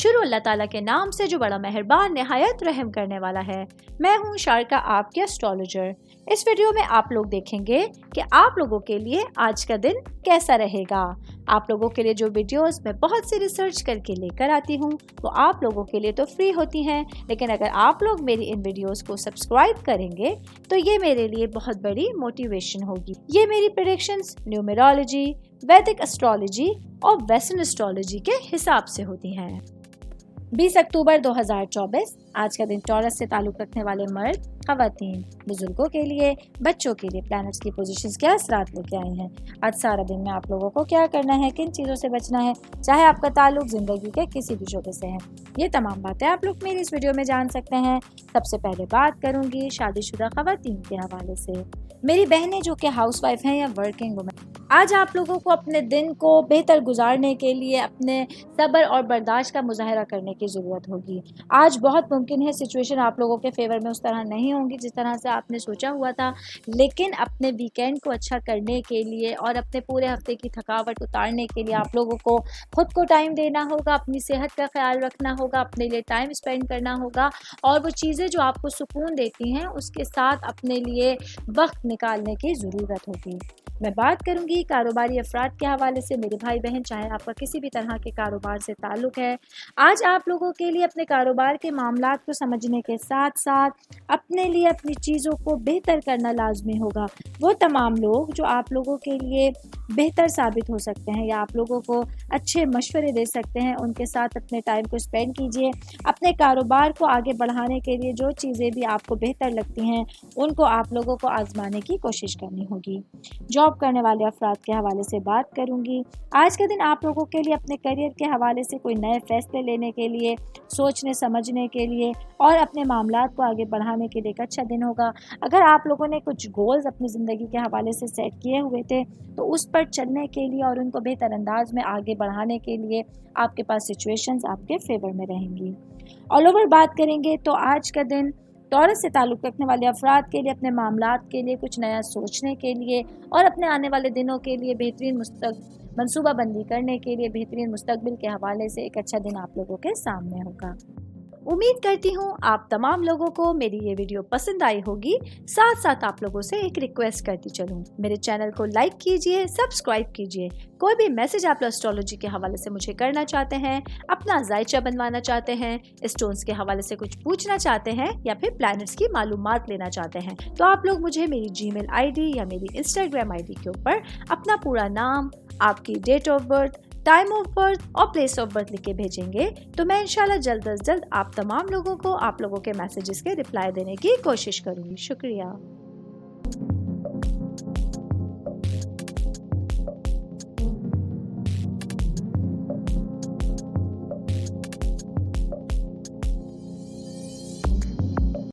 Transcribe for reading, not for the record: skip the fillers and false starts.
شروع اللہ تعالیٰ کے نام سے جو بڑا مہربان نہایت رحم کرنے والا ہے۔ میں ہوں شارکا، آپ کے اسٹرالوجر۔ اس ویڈیو میں آپ لوگ دیکھیں گے کہ آپ لوگوں کے لیے آج کا دن کیسا رہے گا۔ آپ لوگوں کے لیے جو ویڈیوز میں بہت سی ریسرچ کر کے لے کر آتی ہوں وہ آپ لوگوں کے لیے تو فری ہوتی ہیں، لیکن اگر آپ لوگ میری ان ویڈیوز کو سبسکرائب کریں گے تو یہ میرے لیے بہت بڑی موٹیویشن ہوگی۔ یہ میری پریڈکشنز نیومرولوجی، ویدک اسٹرالوجی اور ویسٹرن اسٹرالوجی کے حساب سے ہوتی ہیں۔ 20 اکتوبر 2024 آج کا دن ٹورس سے تعلق رکھنے والے مرد، خواتین، بزرگوں کے لیے، بچوں کے لیے پلانٹس کی پوزیشنز کیا اثرات لے کے آئی ہیں۔ آج سارا دن میں آپ لوگوں کو کیا کرنا ہے، کن چیزوں سے بچنا ہے، چاہے آپ کا تعلق زندگی کے کسی بھی شعبے سے ہے، یہ تمام باتیں آپ لوگ میری اس ویڈیو میں جان سکتے ہیں۔ سب سے پہلے بات کروں گی شادی شدہ خواتین کے حوالے سے۔ میری بہنیں جو کہ ہاؤس وائف ہیں یا ورکنگ وومن، آج آپ لوگوں کو اپنے دن کو بہتر گزارنے کے لیے اپنے صبر اور برداشت کا مظاہرہ کرنے کی ضرورت ہوگی۔ آج بہت ممکن ہے سچویشن آپ لوگوں کے فیور میں اس طرح نہیں ہوں گی جس طرح سے آپ نے سوچا ہوا تھا، لیکن اپنے ویکینڈ کو اچھا کرنے کے لیے اور اپنے پورے ہفتے کی تھکاوٹ اتارنے کے لیے آپ لوگوں کو خود کو ٹائم دینا ہوگا، اپنی صحت کا خیال رکھنا ہوگا، اپنے لیے ٹائم اسپینڈ کرنا ہوگا، اور وہ چیزیں جو آپ کو سکون دیتی ہیں اس کے ساتھ اپنے لیے وقت نکالنے کی ضرورت ہوگی۔ میں بات کروں گی کاروباری افراد کے حوالے سے۔ میرے بھائی بہن، چاہے آپ کا کسی بھی طرح کے کاروبار سے تعلق ہے، آج آپ لوگوں کے لیے اپنے کاروبار کے معاملات کو سمجھنے کے ساتھ ساتھ اپنے لیے اپنی چیزوں کو بہتر کرنا لازمی ہوگا۔ وہ تمام لوگ جو آپ لوگوں کے لیے بہتر ثابت ہو سکتے ہیں یا آپ لوگوں کو اچھے مشورے دے سکتے ہیں، ان کے ساتھ اپنے ٹائم کو اسپینڈ کیجیے۔ اپنے کاروبار کو آگے بڑھانے کے لیے جو چیزیں بھی آپ کو بہتر لگتی ہیں ان کو آپ لوگوں کو آزمانے کی کوشش کرنی ہوگی۔ جاب کرنے والے افراد کے حوالے سے بات کروں گی۔ آج کے دن آپ لوگوں کے لیے اپنے کیریئر کے حوالے سے کوئی نئے فیصلے لینے کے لیے، سوچنے سمجھنے کے لیے اور اپنے معاملات کو آگے بڑھانے کے لیے ایک اچھا دن ہوگا۔ اگر آپ لوگوں نے کچھ گولز اپنی زندگی کے حوالے سے سیٹ کیے ہوئے تھے تو اس پر چلنے کے لیے اور ان کو بہتر انداز میں آگے بڑھانے کے لیے آپ کے پاس سچویشنز آپ کے فیور میں رہیں گی۔ آل اوور بات کریں گے تو آج کا دن ٹورس سے تعلق رکھنے والے افراد کے لیے اپنے معاملات کے لیے کچھ نیا سوچنے کے لیے اور اپنے آنے والے دنوں کے لیے بہترین منصوبہ بندی کرنے کے لیے بہترین مستقبل کے حوالے سے ایک اچھا دن آپ لوگوں کے سامنے ہوگا۔ امید کرتی ہوں آپ تمام لوگوں کو میری یہ ویڈیو پسند آئی ہوگی۔ ساتھ ساتھ آپ لوگوں سے ایک ریکویسٹ کرتی چلوں، میرے چینل کو لائک کیجئے، سبسکرائب کیجئے۔ کوئی بھی میسج آپ اسٹرالوجی کے حوالے سے مجھے کرنا چاہتے ہیں، اپنا ذائچہ بنوانا چاہتے ہیں، اسٹونز کے حوالے سے کچھ پوچھنا چاہتے ہیں یا پھر پلانٹس کی معلومات لینا چاہتے ہیں تو آپ لوگ مجھے میری جی میل آئی ڈی یا میری انسٹاگرام آئی ڈی کے اوپر اپنا پورا نام، آپ کی date of birth, time of birth اور پلیس آف برتھ لکھ کے بھیجیں گے تو میں انشاءاللہ جلد از جلد آپ تمام لوگوں کو آپ لوگوں کے میسیجز کے رپلائی دینے کی کوشش کروں گی۔ شکریہ۔